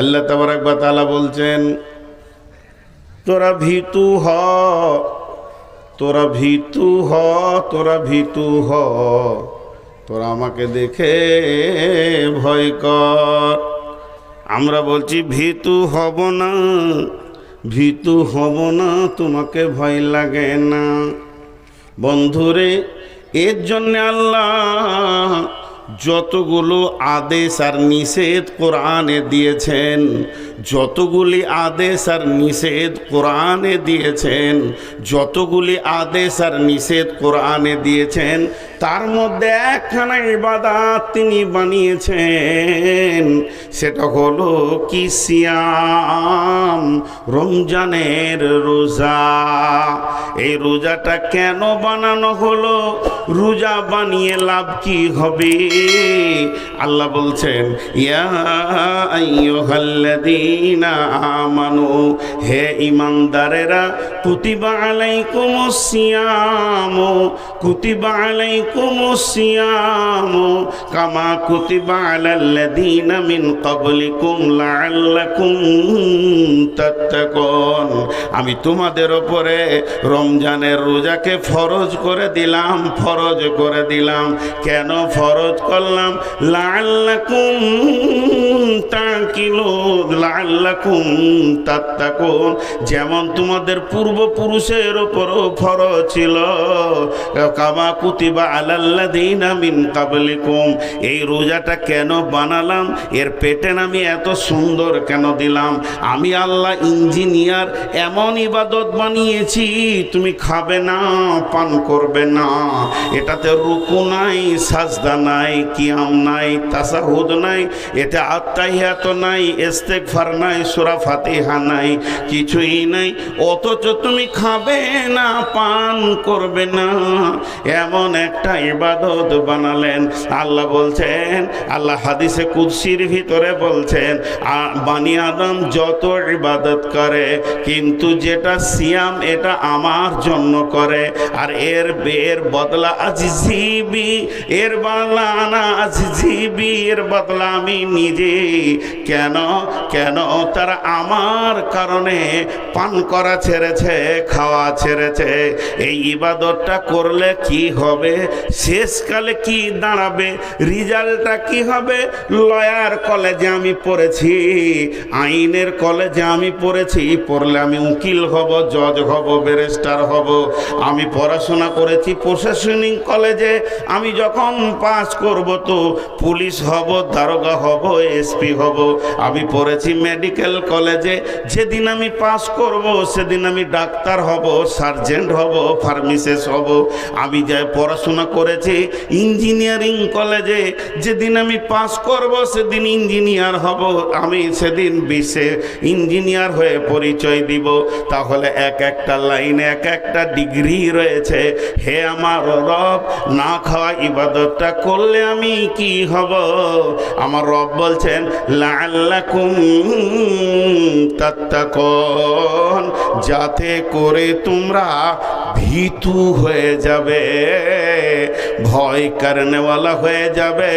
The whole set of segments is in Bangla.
আল্লাহ তাবারক ওয়া তাআলা বলছেন, তোরা ভীতু হ, তোরা ভীতু হ, তোরা ভীতু হ, তোরা আমাকে দেখে ভয় কর। আমরা বলছি ভীতু হব না, ভীতু হব না, তোমাকে ভয় লাগে না। বন্ধুরে, এর জন্য আল্লাহ যতগুলো আদেশ আর নিষেধ কোরআনে দিয়েছেন, যতগুলি আদেশ আর নিষেধ কোরআনে দিয়েছেন, যতগুলি আদেশ আর নিষেধ কোরআনে দিয়েছেন, তার মধ্যে একখানা ইবাদত তিনি বানিয়েছেন, সেটা হলো কি? সিয়াম, রমজানের রোজা। এই রোজাটা কেন বানানো হলো? রোজা বানিয়ে লাভ কি হবে? আল্লাহ বলছেন, ইয়া আইয়ুহাল্লাযীনা আমানু, হে ঈমানদারেরা, কুতিবা আলাইকুমুস সিয়াম, কুতিবা আলাইকুমুস সিয়াম কামা কুতিবা আলাল্লাযীনা মিন ক্বাবলিকুম লাআল্লাকুম তাত্তাকুন। আমি তোমাদের উপরে রমজানের রোজাকে ফরজ করে দিলাম, ফরজ করে দিলাম। কেন ফরজ করলাম? লাআল্লাকুম তাকিলুন, লাআল্লাকুম তাত্তাকুন। যেমন তোমাদের পূর্বপুরুষের উপরও ফরজ ছিল, কামা কুতিবা আলাল্লাযীনা মিন ক্বাবলিকুম। এই রোজাটা কেন বানালাম? এর পেটেন আমি এত সুন্দর কেন দিলাম? আমি আল্লাহ ইঞ্জিনিয়ার, এমন ইবাদত বানিয়েছি, তুমি খাবে না, পান করবে না, এটাতে রুকু নাই, সাজদা নাই, কিয়াম নাই, তাসাহুদ নাই, এতে আত্তাহিয়াত নাই, ইস্তেগফার নাই, সূরা ফাতিহা নাই, কিছুই নাই, অথচ তুমি খাবে না, পান করবে না, এমন একটা ইবাদত বানালেন। আল্লাহ বলছেন, আল্লাহ হাদিসে কুদসির ভিতরে বলছেন, বানি আদম যত ইবাদত করে, কিন্তু যেটা সিয়াম এটা আমার জন্য করে, আর এর বদলা আজিজিবি, এর বদলা আনা আজিজিবি, এর বদলা আমি নিজে। কেন? কেন? তারা আমার কারণে পান করা ছেড়েছে, খাওয়া ছেড়েছে। এই ইবাদতটা করলে কি হবে? শেষকালে কি দাঁড়াবে? রিজাল্টটা কি হবে? লয়ার কলেজে আমি পড়েছি, আইনের কলেজে আমি পড়েছি, পড়লে আমি উকিল হব, জজ হব, ব্যারিস্টার হব। আমি পড়াশোনা করেছি প্রশাসনিক কলেজে, আমি যখন পাস করব তো পুলিশ হব, দারোগা হব, এসপি হব। আমি পড়েছি মেডিকেল কলেজে, যেদিন আমি পাস করব সেদিন আমি ডাক্তার হব, সার্জেন্ট হব, ফার্মাসিস্ট হব। আমি যাই পড়াশোনা করেছি ইঞ্জিনিয়ারিং কলেজে, যেদিন আমি পাস করব সেদিন ইঞ্জিনিয়ার হব, আমি সেদিন বিশ্বে ইঞ্জিনিয়ার হয়ে পরিচয় দিব। তাহলে এক একটা লাইনে এক একটা ডিগ্রি রয়েছে। হে আমার রব, না খাওয়া ইবাদতটা করলে আমি কি হব? আমার রব বলছেন, লাআল্লাকুম তাত্তাকুন, যাতে করে তোমরা ভীতু হয়ে যাবে, ভয় করনেওয়ালা হয়ে যাবে।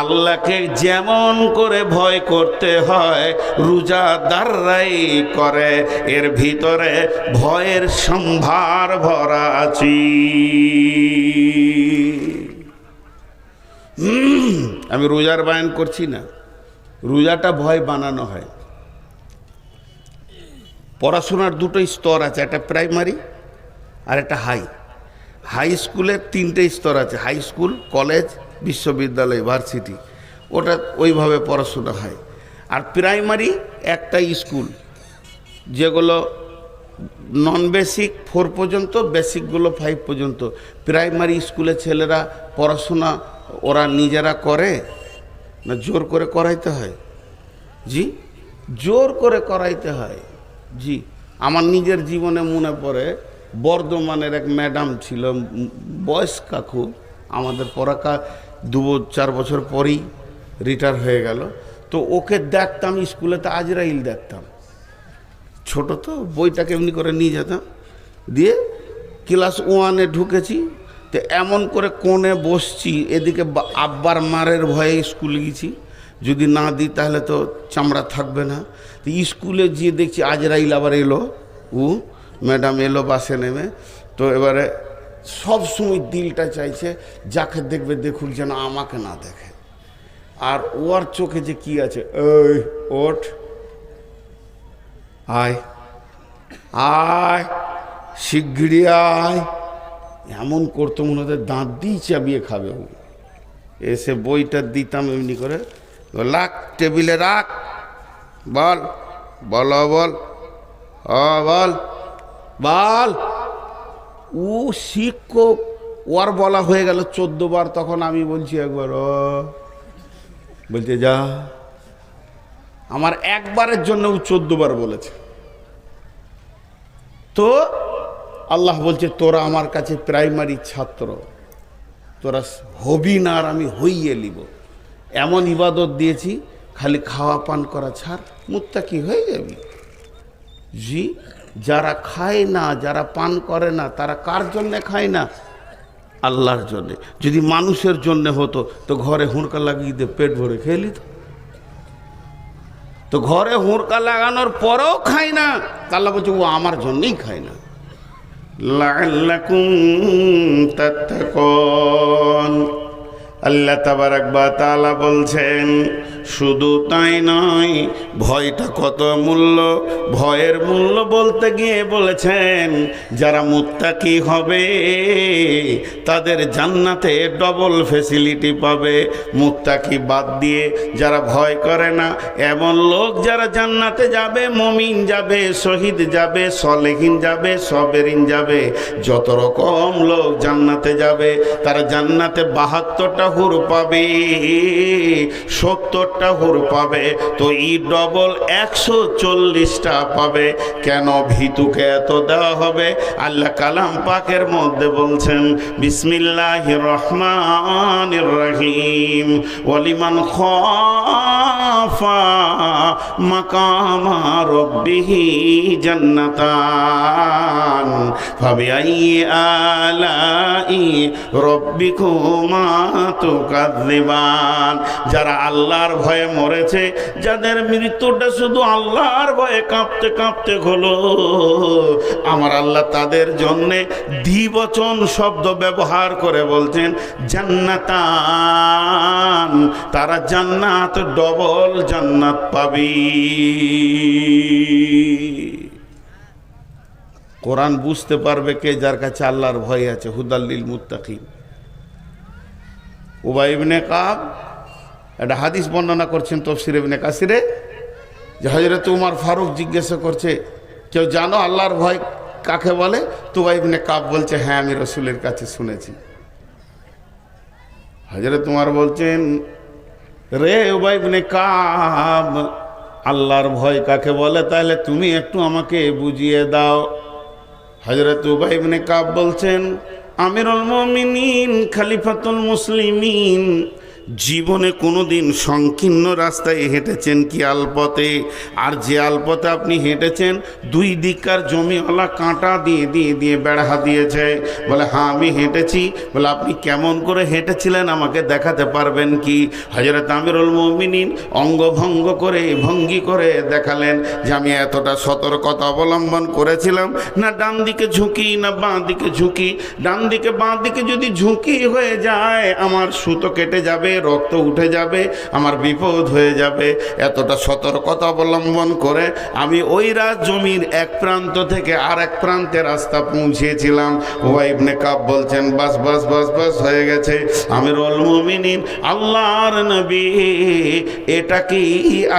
আল্লাহকে যেমন করে ভয় করতে হয় রোজাদাররাই করে, এর ভিতরে ভয়ের সম্ভার ভরা আছে। আমি রোজার বায়ান করছি না, রোজাটা ভয় বানানো হয়। পড়াশোনার দুটো স্তর আছে, একটা প্রাইমারি আর একটা হাই। হাই স্কুলের তিনটে স্তর আছে, হাই স্কুল, কলেজ, বিশ্ববিদ্যালয়, ভার্সিটি, ওটা ওইভাবে পড়াশোনা হয়। আর প্রাইমারি একটা স্কুল, যেগুলো নন বেসিক 4 পর্যন্ত, বেসিকগুলো 5 পর্যন্ত। প্রাইমারি স্কুলে ছেলেরা পড়াশোনা ওরা নিজেরা করে না জোর করে করাইতে হয়? জি, জোর করে করাইতে হয়। জি, আমার নিজের জীবনে মনে পড়ে, বর্ধমানের এক ম্যাডাম ছিল, বয়স্কা খুব, আমাদের পড়াকা 2-4 বছর পরেই রিটায়ার হয়ে গেল। তো ওকে দেখতাম স্কুলেতে, আজরাইল দেখতাম, ছোট তো, বইটাকে এমনি করে নিয়ে যেতাম, দিয়ে ক্লাস 1-এ ঢুকেছি, তো এমন করে কোণে বসছি, এদিকে আব্বার মারের ভয়ে স্কুলে গেছি, যদি না দিই তাহলে তো চামড়া থাকবে না। তো স্কুলে গিয়ে দেখছি আজরাইল আবার এলো, ম্যাডাম এলো বাসে নেমে। তো এবারে সব সময় দিলটা চাইছে যাকে দেখবে দেখুক যেন আমাকে না দেখে। আর ওর চোখে যে কি আছে, এই ওঠ, আয় আয়, শিগগিরি আয়, এমন করতো মনে হতো দাঁত দিয়ে চাবিয়ে খাবে। ও এসে বইটা দিতাম এমনি করে, রাখ টেবিলে রাখ, বল বল বল বল বল। ও শিক্ষক, ওর বলা হয়ে গেল 14 বার, তখন আমি বলছি একবার, বলছে যা। আমার একবারের জন্য ও 14 বার বলেছে। তো আল্লাহ বলছে তোরা আমার কাছে প্রাইমারি ছাত্র, তোরা হবি না আর আমি হইয়ে নিব। এমন ইবাদত দিয়েছি, খালি খাওয়া পান করা ছাড়, মুত্তাকি হয়ে যাবি। জি, যারা খায় না, যারা পান করে না, তারা কার জন্যে খায় না? আল্লাহর জন্যে। যদি মানুষের জন্য হতো তো ঘরে হুঁড়কা লাগিয়ে দিয়ে পেট ভরে খেয়ে নিত। তো ঘরে হুঁড়কা লাগানোর পরেও খায় না, আল্লাহ বলছে ও আমার জন্যই খায় না। লাআল্লাকুম তাত্তাকুন। আল্লাহ তাবারাক ওয়া তাআলা বলছেন শুধু তাই নয়, ভয়টা কত মূল্য। ভয়ের মূল্য বলতে গিয়ে বলেছেন যারা মুত্তাকি হবে তাদের জান্নাতে ডবল ফ্যাসিলিটি পাবে। মুত্তাকি বাদ দিয়ে যারা ভয় করে না, এমন লোক যারা জান্নাতে যাবে, মুমিন যাবে, শহীদ যাবে, সলেহিন যাবে, সবেরিন যাবে, যত রকম লোক জান্নাতে যাবে, তারা জান্নাতে 72টা হুর পাবে, 70টা হুর পাবে। তো ই ডবল 140টা পাবে। কেন ভীতুকে এত দেওয়া হবে? আল্লাহ কালাম পাকের মধ্যে বলছেন বিসমিল্লাহির রহমানির রহিম, ওয়ালিমান খাফা মাকামা রাব্বিহি জান্নাতান ফাবিআইয়ি আলাই রাব্বিকুমা তুকাযযিবান। যারা আল্লাহর ভয়ে মরেছে, যাদের মৃত্যুটা শুধু আল্লাহর ভয়ে কাঁপতে কাঁপতে হলো, আমার আল্লাহ তাদের জন্যে দ্বিবচন শব্দ ব্যবহার করে বলছেন জান্নাতান, তারা জান্নাত, ডবল জান্নাত পাবি। কোরআন বুঝতে পারবে কে? যার কাছে আল্লাহর ভয় আছে। হুদাল্লিল মুত্তাকিন। উবাই ইবনে কাব একটা হাদিস বর্ণনা করছেন তাফসীর ইবনে কাসিরে, যে হযরত উমর ফারুক জিজ্ঞাসা করছে কেউ জানো আল্লাহর ভয় কাকে বলে? তো উবাই ইবনে কাব বলছে হ্যাঁ আমি রাসূলের কাছে শুনেছি। হযরত উমর বলছেন রে উবাই ইবনে কাব, আল্লাহর ভয় কাকে বলে তাহলে তুমি একটু আমাকে বুঝিয়ে দাও। হযরত উবাই ইবনে কাব বলছেন আমিরুল মুমিনিন, খলিফাতুল মুসলিমিন, জীবনে কোনোদিন সংকীর্ণ রাস্তায় হেঁটেছেন কি আলপথে? আর যে আলপথে আপনি হেঁটেছেন দুই দিককার জমিওয়ালা কাঁটা দিয়ে দিয়ে দিয়ে বেড়া দিয়েছে। বলে হ্যাঁ আমি হেঁটেছি। বলে আপনি কেমন করে হেঁটেছিলেন আমাকে দেখাতে পারবেন কি? হযরত আমিরুল মুমিনিন অঙ্গভঙ্গ করে ভঙ্গি করে দেখালেন যে আমি এতটা সতর্কতা অবলম্বন করেছিলাম, না ডান দিকে ঝুঁকি না বাঁ দিকে ঝুঁকি। ডান দিকে বাঁ দিকে যদি ঝুঁকি হয়ে যায় আমার সুতো কেটে যাবে, রক্ত উঠে যাবে, আমার বিপদ হয়ে যাবে। এতটা সতর্কতা অবলম্বন করে আমি ওই জমির এক প্রান্ত থেকে আর এক প্রান্তে রাস্তা পৌঁছেছিলাম। উবাই ইবনে কাব বলছেন বাস বাস বাস বাস হয়ে গেছে। আমিরুল মুমিনিন আল্লাহর নবী এটা কি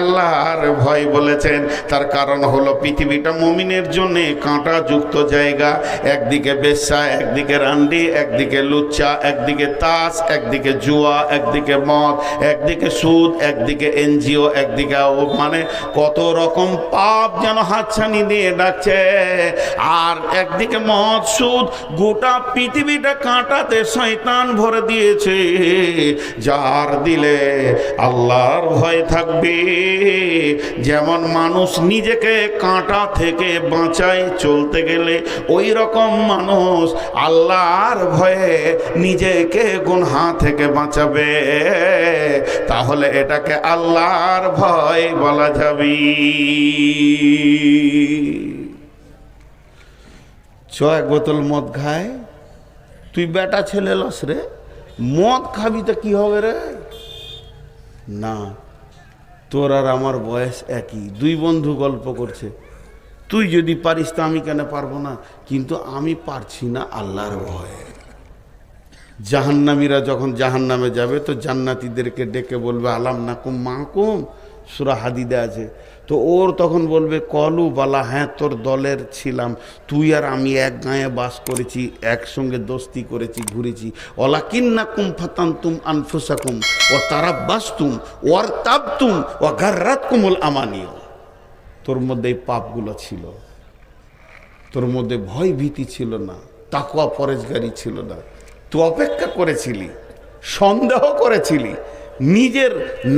আল্লাহর ভয় বলেছেন? তার কারণ হলো পৃথিবীটা মুমিনের জন্য কাঁটা যুক্ত জায়গা। একদিকে বেশ্যা, একদিকে রান্ডি, একদিকে লুচ্চা, একদিকে তাস, একদিকে জুয়া, একদিকে মদ, একদিকে সুদ, একদিকে এনজিও, একদিকে মানে কত রকম পাপ যেন হাতছানি দিয়ে ডাকছে। আর একদিকে মদ, সুদ, গোটা পৃথিবীটা কাঁটাতে শয়তান ভরে দিয়েছে। যার দিলে আল্লাহর ভয় থাকবে, যেমন মানুষ নিজেকে কাঁটা থেকে বাঁচায় চলতে গেলে, ওই রকম মানুষ আল্লাহর ভয়ে নিজেকে গুনাহ থেকে বাঁচাবে। তাহলে এটাকে আল্লাহর ভয় বলা যাবে। এক বোতল মদ খায়, তুই বেটা ছেলে লস রে, মদ খাবি তো কি হবে রে? না, তোর আর আমার বয়স একই, দুই বন্ধু গল্প করছে, তুই যদি পারিস তো আমি কেন পারবো না, কিন্তু আমি পারছি না আল্লাহর ভয়ে। জাহান্নামীরা যখন জাহান্নামে যাবে তো জান্নাতীদেরকে ডেকে বলবে আলাম নাকুম মাকুম, সূরা হাদিদে আছে। তো ওর তখন বলবে কলু বালা, হ্যাঁ তোর দলের ছিলাম, তুই আর আমি এক গাঁয়ে বাস করেছি, একসঙ্গে দোস্তি করেছি, ঘুরেছি। ওয়ালাকিন্নাকুম ফাতানতুম আনফুসাকুম ওয়া তারাব্বাসতুম ওয়ারতাবতুম ওয়া গাররাতকুমুল আমানিয়া। তোর মধ্যে এই পাপগুলো ছিল, তোর মধ্যে ভয় ভীতি ছিল না, তাকওয়া পরেজগারি ছিল না, তুই অপেক্ষা করেছিলি, সন্দেহ করেছিলি, নিজের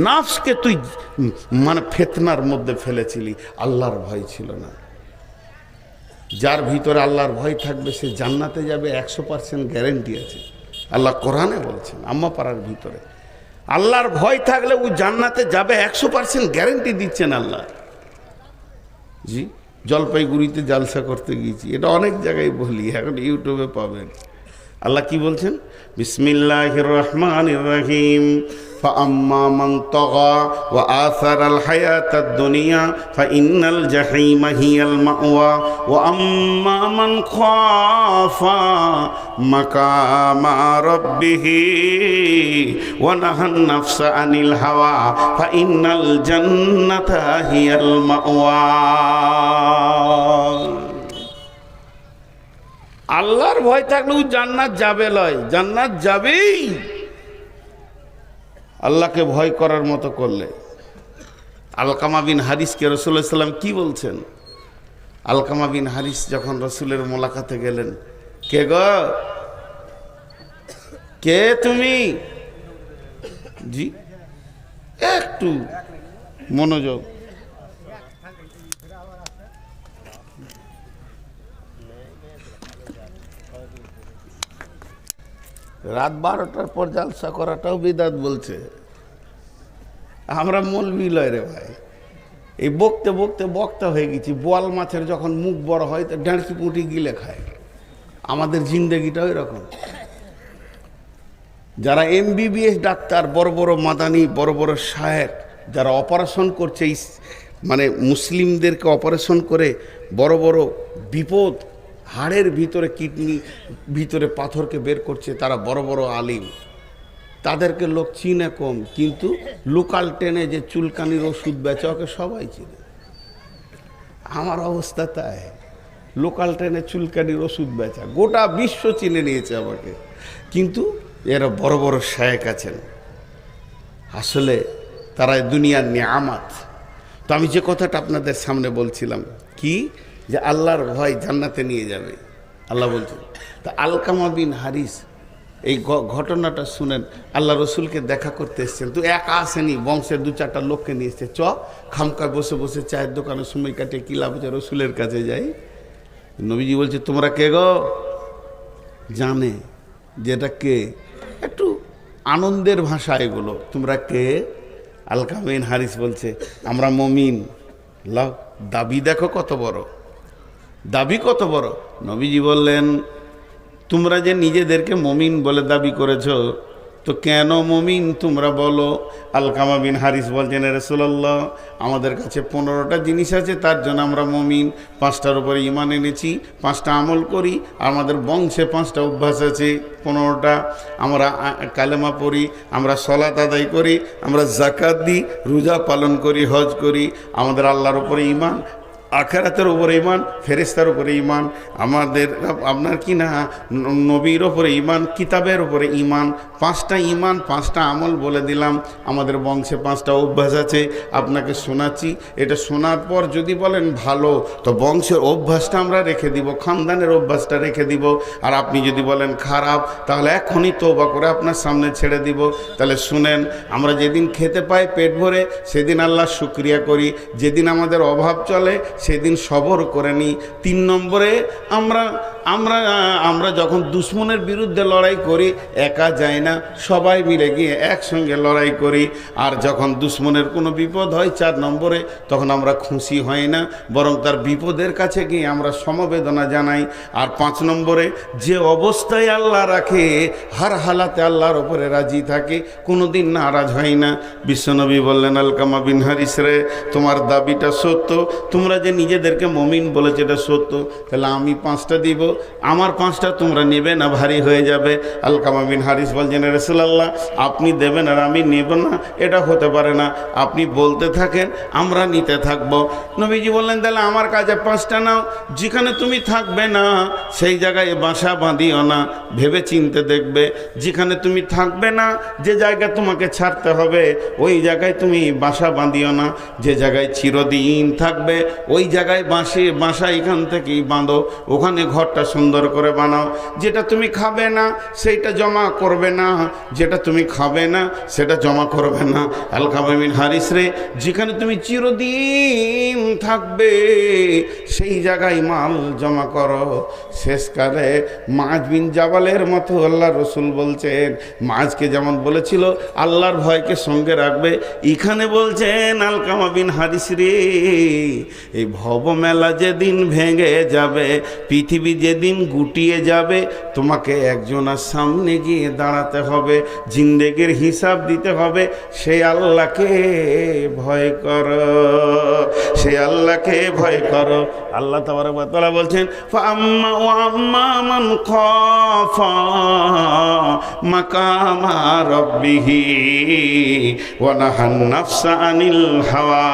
নাফসকে তুই মানে ফিতনার মধ্যে ফেলেছিলি, আল্লাহর ভয় ছিল না। যার ভিতরে আল্লাহর ভয় থাকবে সে জান্নাতে যাবে, 100% গ্যারেন্টি আছে। আল্লাহ কোরআনে বলছেন, আম্মা পাড়ার ভিতরে আল্লাহর ভয় থাকলে ও জান্নাতে যাবে, 100% গ্যারেন্টি দিচ্ছেন আল্লাহ। জি, জলপাইগুড়িতে জালসা করতে গিয়েছি, এটা অনেক জায়গায় বলি, এখন ইউটিউবে পাবেন। আল্লাহ কি বলছেন? বিসমিল্লাহির রহমানির রহিম। فأما من طغى وآثر الحياة الدنيا فإن الجحيم هي المأوى وأما من خاف مقام ربه ونهى النفس عن الهوى فإن الجنة هي المأوى। আল্লাহর ভয় থাকলেও জান্নাত যাবে লয়, জান্নাত যাবেই আল্লাহকে ভয় করার মতো করলে। আলকামা বিন হারিসকে রাসূলুল্লাহ সাল্লাল্লাহু আলাইহি ওয়াসাল্লাম কি বলছেন? আলকামা বিন হারিস যখন রাসূলের মোলাকাতে গেলেন, কে গো, কে তুমি? জি, একটু মনোযোগ। রাত 12টার পর জালসা করাটাও বিদাত বলছে। আমরা মৌলবি লয় রে ভাই, এই বকতে বকতে বক্তা হয়ে গেছি। বোয়াল মাছের যখন মুখ বড় হয় তো ডাঁড়কি পুঁটি গিলে খায়। আমাদের জিন্দেগিটাও এরকম। যারা MBBS ডাক্তার, বড় বড় মাদানি, বড় বড় শায়েখ, যারা অপারেশন করছে, মানে মুসলিমদেরকে অপারেশন করে বড় বড় বিপদ, হাড়ের ভিতরে কিডনি ভিতরে পাথরকে বের করছে, তারা বড় বড় আলিম। তাদেরকে লোক চিনে কম, কিন্তু লোকাল ট্রেনে যে চুলকানির ওষুধ বেচে ওকে সবাই চিনে। আমার অবস্থা তাই, লোকাল ট্রেনে চুলকানির ওষুধ বেচা গোটা বিশ্ব চিনে নিয়েছে আমাকে, কিন্তু এরা বড় বড় শায়েখ আছেন, আসলে তারা দুনিয়ার নিয়ামত। তো আমি যে কথাটা আপনাদের সামনে বলছিলাম কি, যে আল্লাহর ভয় জান্নাতে নিয়ে যাবে, আল্লাহ বলছেন। তা আলকামা বিন হারিস এই ঘটনাটা শুনেন, আল্লাহ রসুলকে দেখা করতে এসছেন। তো একা আসেনি, বংশের 2-4টা লোককে নিয়ে এসছে। খামকা বসে বসে চায়ের দোকানে সময় কাটে, কি লাভ হচ্ছে, রসুলের কাছে যাই। নবীজি বলছে, তোমরা কে গো? জানে যেটা কে, একটু আনন্দের ভাষা এগুলো, তোমরা কে? আলকামা বিন হারিস বলছে, আমরা মুমিন। লাও, দাবি দেখো কত বড়, দাবি কত বড়। নবীজি বললেন, তোমরা যে নিজেদেরকে মুমিন বলে দাবি করেছ, তো কেন মুমিন তোমরা বলো? আলকামা বিন হারিস বলছেন, রাসূলুল্লাহ, আমাদের কাছে 15টা জিনিস আছে, তার জন্য আমরা মুমিন। 5টার উপরে ঈমান এনেছি, 5টা আমল করি, আমাদের বংশে 5টা অভ্যাস আছে, 15টা। আমরা কালেমা পড়ি, আমরা সালাত আদায় করি, আমরা যাকাত দিই, রোজা পালন করি, হজ করি। আমাদের আল্লাহর উপরে ঈমান, আখিরাতের উপরে ঈমান, ফেরেশতার উপরে ঈমান, আমাদের আপনার কি না নবীর উপরে ঈমান, কিতাবের উপরে ঈমান। 5টা ঈমান, 5টা আমল বলে দিলাম। আমাদের বংশে 5টা অভ্যাস আছে, আপনাকে শোনাচ্ছি। এটা শোনার পর যদি বলেন ভালো, তো বংশের অভ্যাসটা আমরা রেখে দিব, খানদানের অভ্যাসটা রেখে দিব। আর আপনি যদি বলেন খারাপ, তাহলে এখনই তওবা করে আপনার সামনে ছেড়ে দিব। তাহলে শুনেন, আমরা যেদিন খেতে পাই পেট ভরে, সেদিন আল্লাহর শুকরিয়া করি। যেদিন আমাদের অভাব চলে, সেদিন সবর করে নিই। 3 নম্বরে আমরা আমরা যখন দুশ্মনের বিরুদ্ধে লড়াই করি একা যাই না, সবাই মিলে গিয়ে একসঙ্গে লড়াই করি। আর যখন দুশ্মনের কোনো বিপদ হয় 4 নম্বরে, তখন আমরা খুশি হই না, বরং তার বিপদের কাছে গিয়ে আমরা সমবেদনা জানাই। আর 5 নম্বরে যে অবস্থায় আল্লাহ রাখে হার হালাতে আল্লাহর ওপরে রাজি থাকে, কোনো দিন নারাজ হয় না। বিশ্বনবী বললেন, আলকামা বিন হারিস রে, তোমার দাবিটা সত্য, তোমরা যে নিজেদেরকে মুমিন বলেছে এটা সত্য, তাহলে আমি 5টা দিব, আমার 5টা তোমরা নেবে না, ভারী হয়ে যাবে। আলকামা বিন হারিস বলছেন, রাসূলুল্লাহ আপনি দেবেন আর আমি নেব না, এটা হতে পারে না, আপনি বলতে থাকেন আমরা নিতে থাকব। নবীজি বললেন, তাহলে আমার কাছে 5টা নাও, যেখানে তুমি থাকবে না সেই জায়গায় বাসা বাঁধিও না, ভেবে চিনতে দেখবে। যেখানে তুমি থাকবে না, যে জায়গা তোমাকে ছাড়তে হবে ওই জায়গায় তুমি বাসা বাঁধিও না, যে জায়গায় চিরদিন থাকবে ওই জায়গায় বাসা এখান থেকেই বাঁধো, ওখানে ঘরটা সুন্দর করে বানাও। যেটা তুমি খাবে না সেইটা জমা করবে না, যেটা তুমি খাবে না সেটা জমা করবে না। আলকামা বিন হারিস রে, যেখানে তুমি চিরদিন থাকবে সেই জায়গায় মাল জমা করো। শেষকালে মাজ বিন জাবালের মতো আল্লাহ রসুল বলছেন, মাজকে যেমন বলেছিল আল্লাহর ভয়কে সঙ্গে রাখবে, এখানে বলছেন আলকামা বিন হারিস রে, এই ভবমেলা যেদিন ভেঙে যাবে, পৃথিবী যেদিন গুটিয়ে যাবে, তোমাকে একজনের সামনে গিয়ে দাঁড়াতে হবে, জিন্দেগির হিসাব দিতে হবে। সেই আল্লাহকে ভয় করো, সেই আল্লাহকে ভয় করো। আল্লাহ তাবারক ওয়া তাআলা বলছেন, ফাআম্মা ওয়া আম্মা মান খাফা মাকামা রাব্বিহি ওয়া নাহান নাফসা আনিল হাওয়া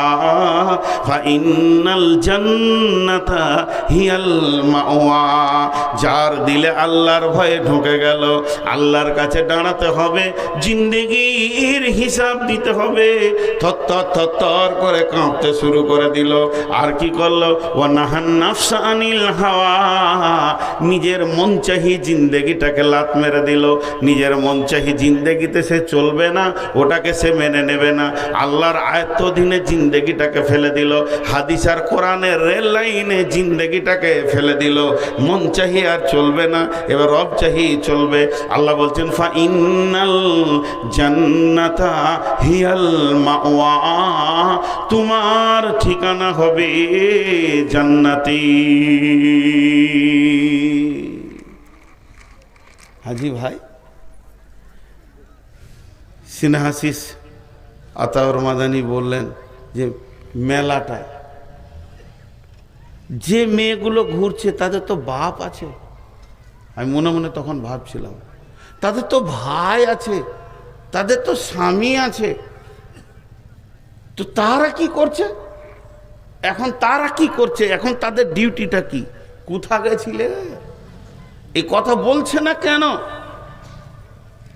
ফাইন্নাল জান্নাতা হিয়াল মাওয়া। যার দিলে আল্লাহর ভয়ে ঢুকে গেল, আল্লাহর কাছে দাঁড়াতে হবে, জিন্দেগির হিসাব দিতে হবে, থর করে কাঁপতে শুরু করে দিল। আর কি করলো? ওয়া নাহান নাফসা আনিল হাওয়া, নিজের মন চাহি জিন্দেগিটাকে লাত মেরে দিল। নিজের মন চাহি জিন্দেগিতে সে চলবে না, ওটাকে সে মেনে নেবে না, আল্লাহর আয়াত অধীনে জিন্দেগিটাকে ফেলে দিল, হাদিস আর কোরআনের রেল লাইনে জিন্দেগিটাকে ফেলে দিল। মন চাহি আর চলবে না, এবার রব চাহি চলবে। আল্লাহ বলছেন, ফা ইন্নাল জান্নাতা হিয়াল মাওয়া, তোমার ঠিকানা হবে জান্নাতি। হাজি ভাই সিনহাসিস আতাউর মাদানী বললেন যে মেলাটায় যে মেয়েগুলো ঘুরছে তাদের তো বাপ আছে। আমি মনে মনে তখন ভাবছিলাম, তাদের তো ভাই আছে, তাদের তো স্বামী আছে, তো তারা কি করছে এখন? তারা কি করছে এখন? তাদের ডিউটিটা কি? কোথা গেছিলে? এই কথা বলছে না কেন?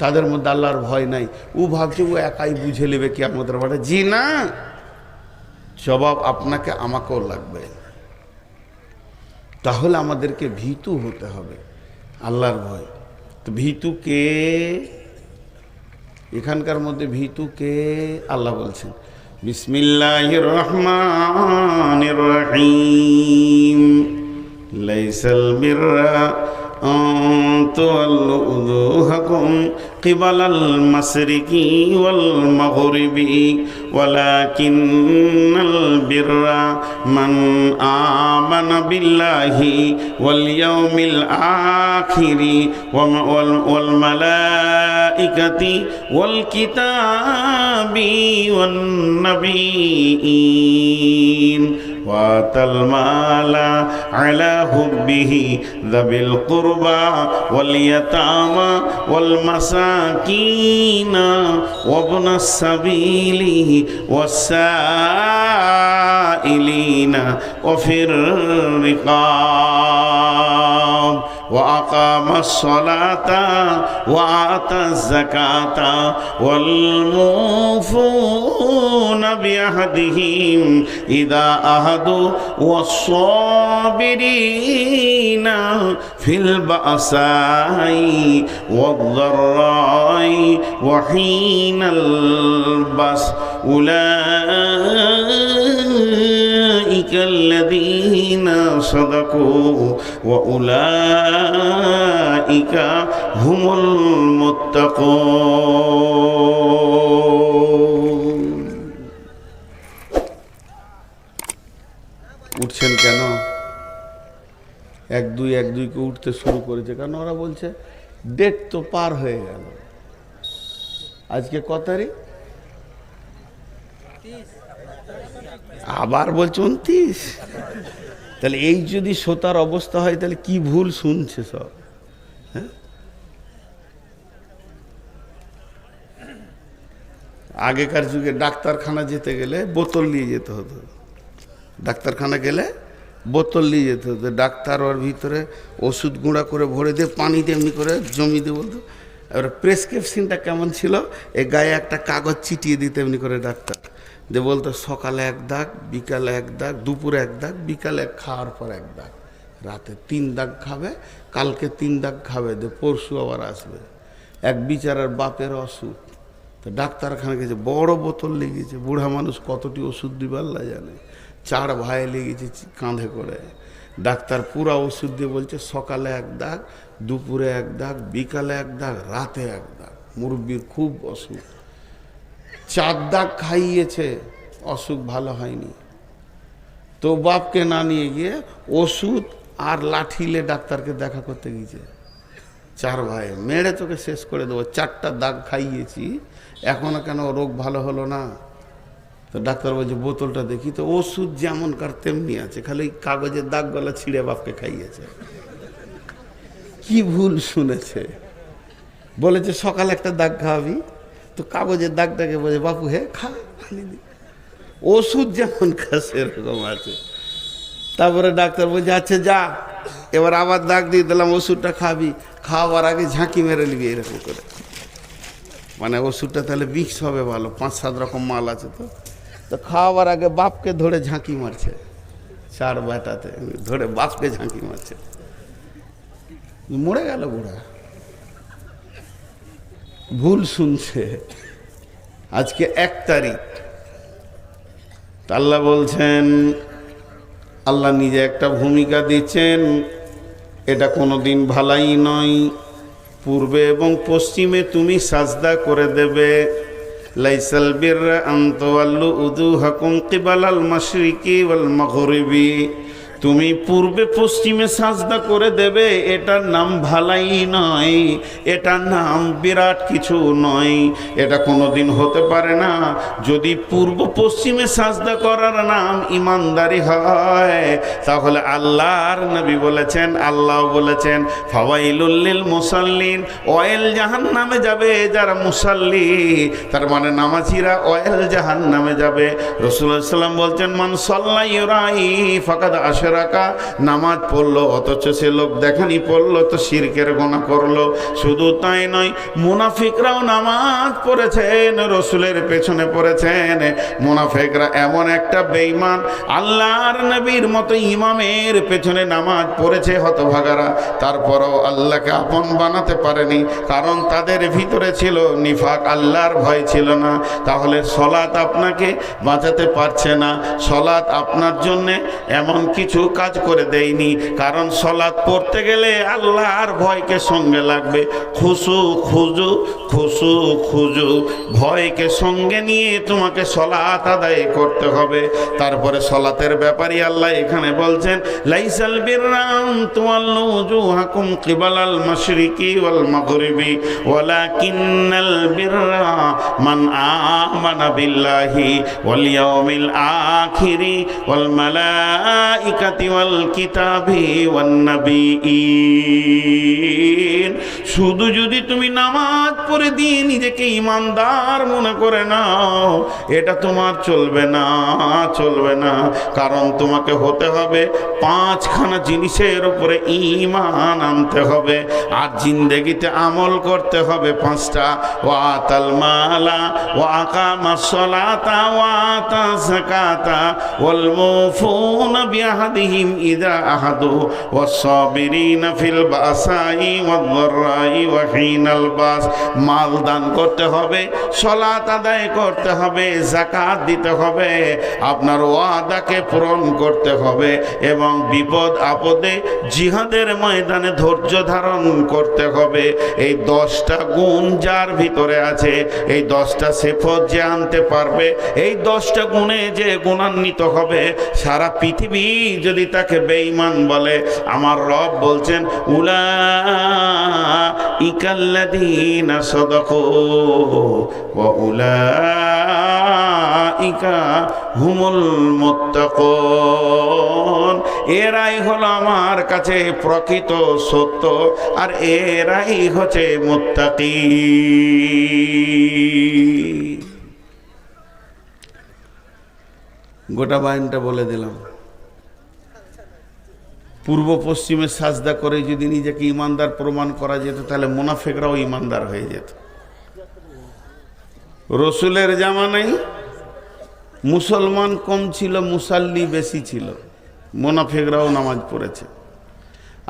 তাদের মধ্যে আল্লাহর ভয় নাই। ও ভাবছে ও একাই বুঝে নেবে কি আমাদের বাড়ি। জি না, জবাব আপনাকে আমাকেও লাগবে। তাহলে আমাদেরকে ভীতু হতে হবে, আল্লাহর ভয়। তো ভীতু কে? এখানকার মধ্যে ভীতু কে? আল্লাহ বলছেন, বিসমিল্লাহির রহমানির রহিম, লাইসাল বিররা أن تولوا وجوهكم قبل المشرق والمغرب ولكن البر من آمن بالله واليوم الآخر والملائكة والكتاب والنبيين وآتى المال على حبه ذوي القربى واليتامى والمساكين وابن السبيل والسائلين وفي الرقاب وأقام الصلاة وآتى الزكاة والموفون بعهدهم إذا عاهدوا والصابرين في البأساء والضراء وحين البأس أولئك উলাইকাল্লাযীনা সাদাকু ওয়া উলাইকা হুমুল মুত্তাকুন। উঠছেন কেন? এক দুই কে উঠতে শুরু করেছে, কারণ ওরা বলছে ডেট তো পার হয়ে গেল। আজকে কত তারিখ? আবার বলছে 29। তাহলে এই যদি শ্রোতার অবস্থা হয় তাহলে কি ভুল শুনছে সব। হ্যাঁ, আগেকার যুগে ডাক্তারখানা যেতে গেলে বোতল নিয়ে যেতে হতো। ডাক্তারখানা গেলে বোতল নিয়ে যেতে হতো। ডাক্তার ওর ভিতরে ওষুধ গুঁড়া করে ভরে দিয়ে পানি দিয়ে এমনি করে জমি দিয়ে বলতো। এবার প্রেসক্রিপশনটা কেমন ছিল, এই গায়ে একটা কাগজ চিটিয়ে দিতে এমনি করে ডাক্তার দিয়ে বলতো সকালে 1 দাগ, বিকালে 1 দাগ, দুপুরে 1 দাগ, বিকালে খাওয়ার পর 1 দাগ, রাতে 3 দাগ খাবে, কালকে 3 দাগ খাবে, দিয়ে পরশু আবার আসবে। এক বিচারার বাপের অসুখ, তো ডাক্তারখানা গেছে, বড় বোতল লেগেছে, বুড়া মানুষ কতটি ওষুধ দিবে আল্লাহ জানে। 4 ভাই লেগেছে কাঁধে করে। ডাক্তার পুরা ওষুধ দিয়ে বলছে সকালে 1 দাগ, দুপুরে 1 দাগ, বিকালে 1 দাগ, রাতে 1 দাগ। মুরব্বির খুব অসুখ, 4 দাগ খাইয়েছে, অসুখ ভালো হয়নি। তো বাপকে না নিয়ে গিয়ে ওষুধ আর লাঠিলে ডাক্তারকে দেখা করতে গিয়েছে। 4 ভাই, মেরে তোকে শেষ করে দেবো, 4টা দাগ খাইয়েছি, এখনো কেন রোগ ভালো হলো না? তো ডাক্তার বলছে বোতলটা দেখি, তো ওষুধ যেমনকার তেমনি আছে, খালি কাগজের দাগ গলা ছিঁড়ে বাপকে খাইয়েছে। কি ভুল শুনেছে? বলেছে সকালে 1টা দাগ খাওয়াবি, তো কাগজের দাগটাকে বলে বাপু হে খা, ওষুধ যেমন খা সেরকম আছে। তারপরে ডাক্তার বলছে আচ্ছা যা, এবার আবার দাগ দিয়ে দিলাম, ওষুধটা খাবি, খাওয়ার আগে ঝাঁকি মেরে নিবি এরকম করে। মানে ওষুধটা তাহলে বিক্স হবে ভালো, 5-7 রকম মাল আছে। তো খাওয়ার আগে বাপকে ধরে ঝাঁকি মারছে, 4 বেটাতে ধরে বাপকে ঝাঁকি মারছে, মরে গেল বুড়া। ভুল শুনছে। আজকে 1 তারিখ, আল্লাহ বলছেন, আল্লাহ নিজে একটা ভূমিকা দিচ্ছেন, এটা কোনোদিন ভালাই নয়। পূর্বে এবং পশ্চিমে তুমি সাজদা করে দেবে। লাইসাল বিররা আন তুওয়াল্লু উজুহাকুম কিবালাল মাশরিকি ওয়াল মাগরিবি, তুমি পূর্বে পশ্চিমে সাজদা করে দেবে, এটার নাম ভালাই নয়, এটার নাম বিরাট কিছু নয়। এটা কোনোদিন হতে পারে না। যদি পূর্ব পশ্চিমে সাজদা করার নাম ইমানদারি হয়, তাহলে আল্লাহর নবী বলেছেন, আল্লাহ বলেছেন ফাওয়াইলুল লিল মুসাল্লিন, ওয়াইল জাহান্নামে যাবে যারা মুসাল্লি, তার মানে নামাজিরা ওয়াইল জাহান্নামে যাবে। রাসূলুল্লাহ সাল্লাল্লাহু আলাইহি ওয়াসাল্লাম বলছেন মান সাল্লা ইউরাই ফাকাদ আশরাকা, নামাজ পড়লো অথচ সে লোক দেখানি পড়লো, তো শিরকের গুনাহ করলো। শুধু তাই নয়, মুনাফিকরাও নামাজ পড়েছেন, রসুলের পেছনে পড়েছেন। মুনাফিকরা এমন একটা বেঈমান, আল্লাহর নবীর মতো ইমামের পেছনে নামাজ পড়েছে হতভাগারা, তারপরও আল্লাহকে আপন বানাতে পারেনি, কারণ তাদের ভিতরে ছিল নিফাক, আল্লাহর ভয় ছিল না। তাহলে সলাত আপনাকে বাঁচাতে পারছে না। সলাত আপনার জন্যে এমন কিছু কাজ করে দেয়নি, কারণ সলাত পড়তে গেলে আল্লাহর ভয়কে সঙ্গে লাগবে। খুশু খুজু, খুশু খুজু, ভয়কে সঙ্গে নিয়ে তোমাকে সলাত আদায় করতে হবে। তারপরে সলাতের ব্যাপারে আল্লাহ এখানে বলছেন লাইসাল বিররা আন তুওয়াল্লু উজুহাকুম কিবালাল মাশরিকি ওয়াল মাগরিবি ওয়ালাকিন্নাল বিররা মান আমানা বিল্লাহি ওয়াল ইয়াউমিল আখিরি ওয়াল মালাইকাতি ওয়াল কিতাবি ওয়ান নাবিয়িন। শুধু যদি তুমি নামাজ পড়ে দিয়ে নিজেকে ঈমানদার মনে করে নাও, এটা তোমার চলবে না, চলবে না। কারণ তোমাকে হতে হবে 5খানা জিনিসের উপরে ঈমান আনতে হবে, আর জিন্দেগিতে আমল করতে হবে 5টা। ওয়াতাল মালা ওয়া আকামাস সালাতা ওয়া আতা যাকাতা ওয়াল মুফুনা বিআহদি আহাদিহিম ইযা আহাদু ওয়াস-সাবিরিনা ফিল বাসাই ওয়াদ-দাররাই ওয়া হিনাল বাস। মাল দান করতে হবে, সালাত আদায় করতে হবে, যাকাত দিতে হবে, আপনার ওয়াদাকে পূরণ করতে হবে এবং বিপদ আপদে জিহাদের ময়দানে ধৈর্য ধারণ করতে হবে। এই 10টা গুণ যার ভিতরে আছে, এই 10টা সিফত যে আনতে পারবে, এই 10টা গুণে যে গুণান্বিত হবে, সারা পৃথিবী যদি তাকে বেঈমান বলে, আমার রব বলছেন উলাইকাল্লাযীনা সাদাকু ওয়া উলাইকা হুমুল মুত্তাকুন। এরাই হলো আমার কাছে প্রকৃত সত্য, আর এরাই হচ্ছে মুত্তাকি। গোটা বায়ানটা বলে দিলাম। পূর্ব পশ্চিমে সাজদা করে যদি নিজেকে ইমানদার প্রমাণ করা যেত, তাহলে মুনাফিকরাও ইমানদার হয়ে যেত। রসুলের জামানায় মুসলমান কম ছিল, মুসাল্লি বেশি ছিল, মুনাফিকরাও নামাজ পড়েছে।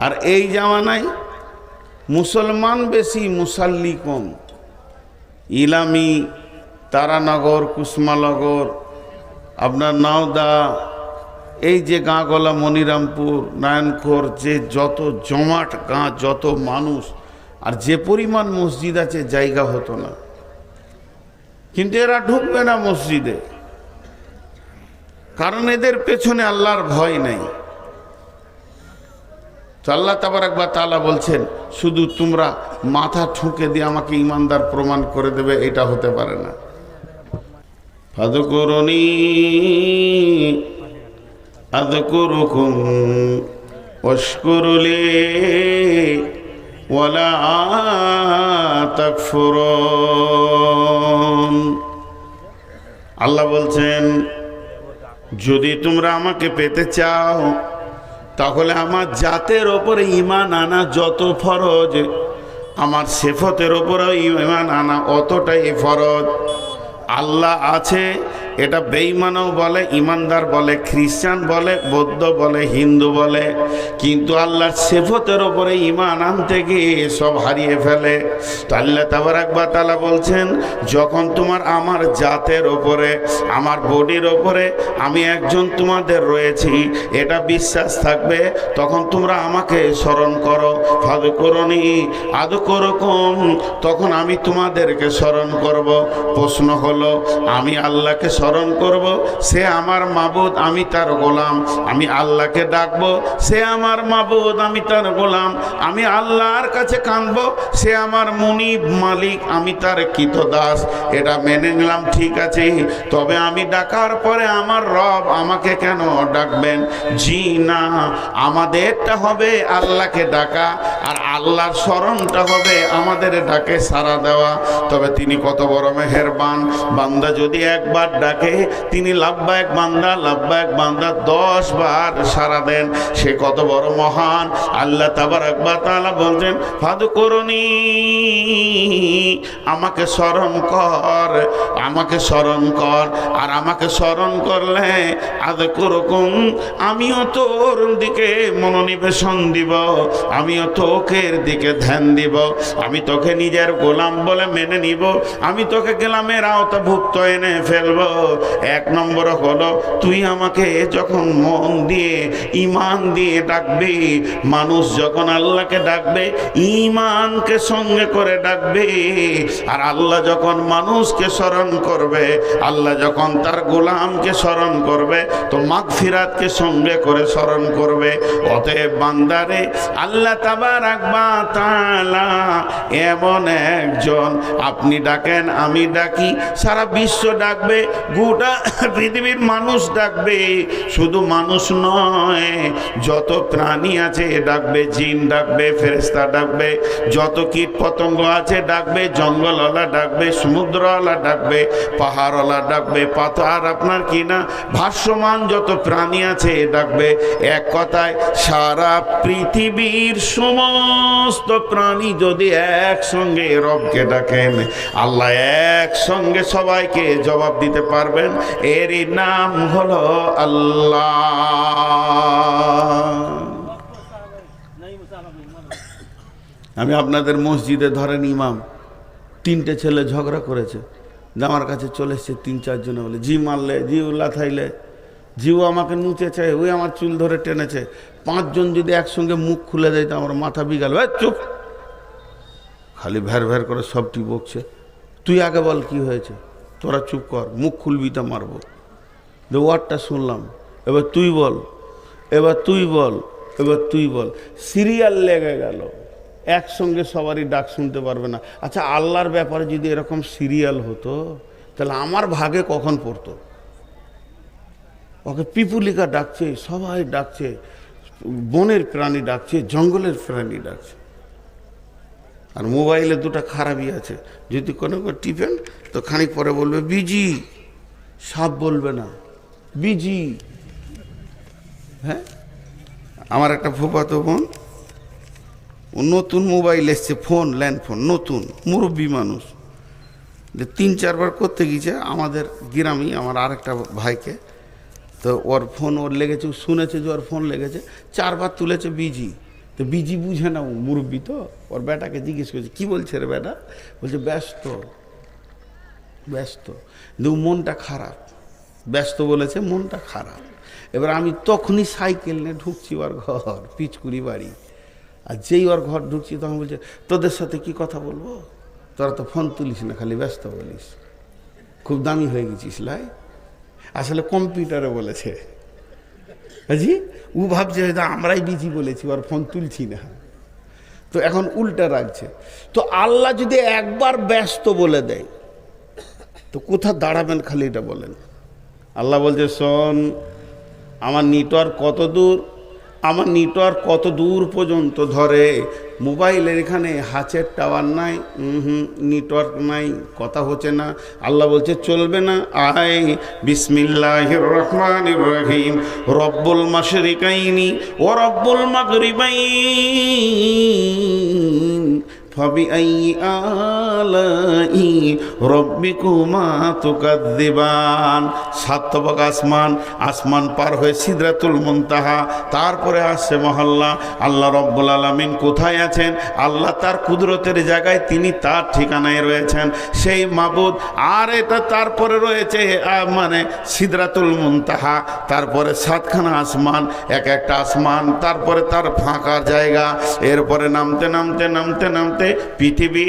আর এই জামানায় মুসলমান বেশি, মুসাল্লি কম। ইলামি, তারানগর, কুসমানগর, আপনার নাওদা, এই যে গাঁগুলা, মনিরামপুর, নারায়ণখোর, যে যত জমাট গাঁ, যত মানুষ, আর যে পরিমাণ মসজিদ আছে, জায়গা হতো না। কিন্তু এরা ঢুকবে না মসজিদে, কারণ এদের পেছনে আল্লাহর ভয় নেই। তো আল্লাহ তাবারাক ওয়া তাআলা বলছেন, শুধু তোমরা মাথা ঠুকে দিয়ে আমাকে ইমানদার প্রমাণ করে দেবে, এটা হতে পারে না। ফাযকুরুনি আযকুরুকুম ওয়াশকুরুলি ওয়ালা তাকফুরুন। আল্লাহ বলছেন, যদি তোমরা আমাকে পেতে চাও, তাহলে আমার জাতের ওপরে ঈমান আনা যত ফরজ, আমার সিফতের ওপরেও ঈমান আনা অতটাই ফরজ। আল্লাহ আছে, এটা বেঈমানও বলে, ইমানদার বলে, খ্রিস্টান বলে, বৌদ্ধ বলে, হিন্দু বলে, কিন্তু আল্লাহর সিফতের ওপরে ঈমান আনতে গিয়ে সব হারিয়ে ফেলে। তো আল্লাহ তাবারাক ওয়া তাআলা বলছেন, যখন তোমার আমার জাতের ওপরে, আমার বডির ওপরে আমি একজন তোমাদের রয়েছি, এটা বিশ্বাস থাকবে, তখন তোমরা আমাকে স্মরণ করো। ফাযকুরুনি আযকুরুকুম, তখন আমি তোমাদেরকে স্মরণ করব। প্রশ্ন হলো, আমি আল্লাহকে স্মরণ করব, সে আমার মাবুদ, আমি তার গোলাম। আমি আল্লাহকে ডাকবো, সে আমার মাবুদ, আমি তার গোলাম। আমি আল্লাহর কাছে কাঁদবো, সে আমার মুনিব, মালিক, আমি তার কৃতদাস। এটা মেনে নিলাম, ঠিক আছে। তবে আমি ডাকার পরে আমার রব আমাকে কেন ডাকবেন? জি না, আমাদেরটা হবে আল্লাহকে ডাকা, আর আল্লাহর স্মরণটা হবে আমাদের ডাকে সাড়া দেওয়া। তবে তিনি কত বড় মেহেরবান, বান্দা যদি একবার ডাকে, তিনি লাব্বাইক বান্দা, লাব্বাইক বান্দা 10 বার সাড়া দেন, সে কত বড় মহান। আল্লাহ তাবারাক ওয়া তাআলা বলছেন, ফাযকুরুনি, আমাকে স্মরণ কর, আমাকে স্মরণ কর, আর আমাকে স্মরণ করলে আযকুরুকুম, আমিও তোর দিকে মনোনিবেশন দিব, আমিও তোকের দিকে ধ্যান দিব, আমি তোকে নিজের গোলাম বলে মেনে নিব, আমি তোকে গোলামের আওতাভুক্ত এনে ফেলবো। 1 নম্বর হলো, তুই আমাকে যখন মন দিয়ে, ঈমান দিয়ে ডাকবি, মানুষ যখন আল্লাহকে ডাকবে, ঈমানকে সঙ্গে করে ডাকবে, আর আল্লাহ যখন মানুষকে স্মরণ করবে, আল্লাহ যখন তার গোলামকে স্মরণ করবে, তো মাগফিরাতকে সঙ্গে করে স্মরণ করবে। অতএব বান্দারে, আল্লাহ তাবারাক ওয়া তাআলা এমন একজন, আপনি ডাকেন, আমি ডাকি, সারা বিশ্ব ডাকবে, গোটা পৃথিবীর মানুষ ডাকবে। শুধু মানুষ নয়, যত প্রাণী আছে ডাকবে, জিন ডাকবে, ফেরেশতা ডাকবে, যত কীট পতঙ্গ আছে ডাকবে, জঙ্গলওয়ালা ডাকবে, সমুদ্রওয়ালা ডাকবে, পাহাড়ওয়ালা ডাকবে, পাতার আপনার কিনা ভাসমান যত প্রাণী আছে ডাকবে। এক কথায়, সারা পৃথিবীর সমস্ত প্রাণী যদি একসঙ্গে রবকে ডাকেন, আল্লাহ একসঙ্গে সবাইকে জবাব দিতে পারবেন। এরই নাম হলো আল্লাহ। আমি আপনাদের মসজিদে ধরেন ইমাম, 3টে ছেলে ঝগড়া করেছে, আমার কাছে চলে এসছে 3-4 জনে বলে জি মারলে, জি উল্লা থাইলে, জিও আমাকে নুচেছে, ওই আমার চুল ধরে টেনেছে। 5 জন যদি একসঙ্গে মুখ খুলে দেয় তো আমার মাথা বিগাল। চুপ, খালি ভ্যার ভ্যার করে সবটি বকছে। তুই আগে বল কি হয়েছে, তোরা চুপ কর, মুখ খুলবি তা মারবো। ওয়ার্ডটা শুনলাম, এবার তুই বল, এবার তুই বল, এবার তুই বল। সিরিয়াল লেগে গেল, একসঙ্গে সবারই ডাক শুনতে পারবে না। আচ্ছা, আল্লাহর ব্যাপারে যদি এরকম সিরিয়াল হতো তাহলে আমার ভাগে কখন পড়তো? ওকে পিপুলিকা ডাকছে, সবাই ডাকছে, বনের প্রাণী ডাকছে, জঙ্গলের প্রাণী ডাকছে। আর মোবাইলে 2টা খারাপই আছে, যদি কোনো টিপেন তো খানিক পরে বলবে বিজি, সাপ বলবে না, বিজি। হ্যাঁ, আমার একটা ফুফাতো বোন, নতুন মোবাইল এসছে, ফোন, ল্যান্ড ফোন, নতুন, মুরব্বী মানুষ, যে 3-4 বার করতে গিয়েছে আমাদের গ্রামেই আমার আরেকটা ভাইকে। তো ওর ফোন ওর লেগেছে, শুনেছে যে ওর ফোন লেগেছে, 4 বার তুলেছে বিজি। তো বিজি বুঝে না, ও মুরব্বী তো, ওর বেটাকে জিজ্ঞেস করছে কী বলছে রে বেটা, বলছে ব্যস্ত, ব্যস্ত। কিন্তু মনটা খারাপ, ব্যস্ত বলেছে, মনটা খারাপ। এবার আমি তখনই সাইকেল নিয়ে ঢুকছি ওর ঘর, পিচকুড়ি বাড়ি। আর যেই ওর ঘর ঢুকছি তখন বলছে তোদের সাথে কি কথা বলবো, তোরা তো ফোন তুলিস না, খালি ব্যস্ত বলিস, খুব দামি হয়ে গেছিস লাই। আসলে কম্পিউটারে বলেছে, জি, ও ভাবছে হয়তো আমরাই বিজি বলেছি, ওর ফোন তুলছি না, তো এখন উল্টা রাখছে। তো আল্লাহ যদি একবার ব্যস্ত বলে দেয় তো কোথা দাঁড়াবেন, খালি এটা বলেন। আল্লাহ বলছে শোন, আমার নেটওয়ার্ক কত দূর, আমার নেটওয়ার্ক কত দূর পর্যন্ত ধরে। মোবাইলের এখানে হাঁচের টাওয়ার নাই, নেটওয়ার্ক নাই, কথা হচ্ছে না। আল্লাহ বলছে চলবে না, আয় বিসমিল্লাহির রহমানির রহিম, রব্বুল মাশরিকাইনি ও রব্বুল মাগরিবাইন ফাবিআইয়ি আলাই রব্বিকুমা তুকাযযিবান। 7 তবক আসমান, আসমান পার হয়ে সিদরাতুল মুনতাহা, তারপরে আসছে মহল্লা। আল্লাহ রব্বুল আলামিন কোথায় আছেন? আল্লাহ তার কুদরতের জায়গায়, তিনি তার ঠিকানায় রয়েছেন, সেই মাবুদ। আর এটা তারপরে রয়েছে মানে সিদরাতুল মুনতাহা, তারপরে 7খানা আসমান, এক একটা আসমান, তারপরে তার ফাঁকা জায়গা, এরপরে নামতে নামতে নামতে নামতে পৃথিবী।